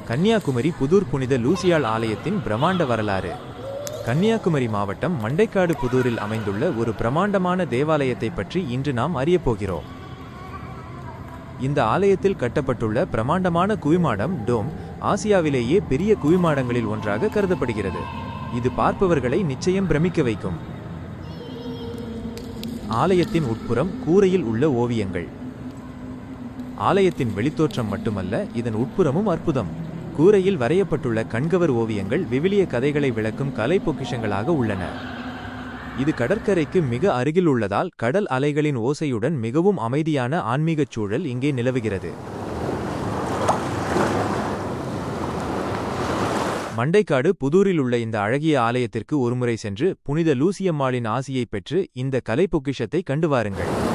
கன்னியாகுமரி புதூர் புனித லூசியாள் ஆலயத்தின் பிரம்மாண்ட வரலாறு. கன்னியாகுமரி மாவட்டம் மண்டைக்காடு புதூரில் அமைந்துள்ள ஒரு பிரமாண்டமான தேவாலயத்தை பற்றி இன்று நாம் அறியப்போகிறோம். இந்த ஆலயத்தில் கட்டப்பட்டுள்ள பிரமாண்டமான குவிமாடம் டோம் ஆசியாவிலேயே பெரிய குவிமாடங்களில் ஒன்றாக கருதப்படுகிறது. இது பார்ப்பவர்களை நிச்சயம் பிரமிக்க வைக்கும். ஆலயத்தின் உட்புறம் கூரையில் உள்ள ஓவியங்கள். ஆலயத்தின் வெளித்தோற்றம் மட்டுமல்ல, இதன் உட்புறமும் அற்புதம். கூரையில் வரையப்பட்டுள்ள கண்கவர் ஓவியங்கள் விவிலிய கதைகளை விளக்கும் கலை பொக்கிஷங்களாக உள்ளன. இது கடற்கரைக்கு மிக அருகில் உள்ளதால் கடல் அலைகளின் ஓசையுடன் மிகவும் அமைதியான ஆன்மீகச் சூழல் இங்கே நிலவுகிறது. மண்டைக்காடு புதூரில் உள்ள இந்த அழகிய ஆலயத்திற்கு ஒருமுறை சென்று புனித லூசியம்மாளின் ஆசியை பெற்று இந்த கலை பொக்கிஷத்தை கண்டு வாருங்கள்.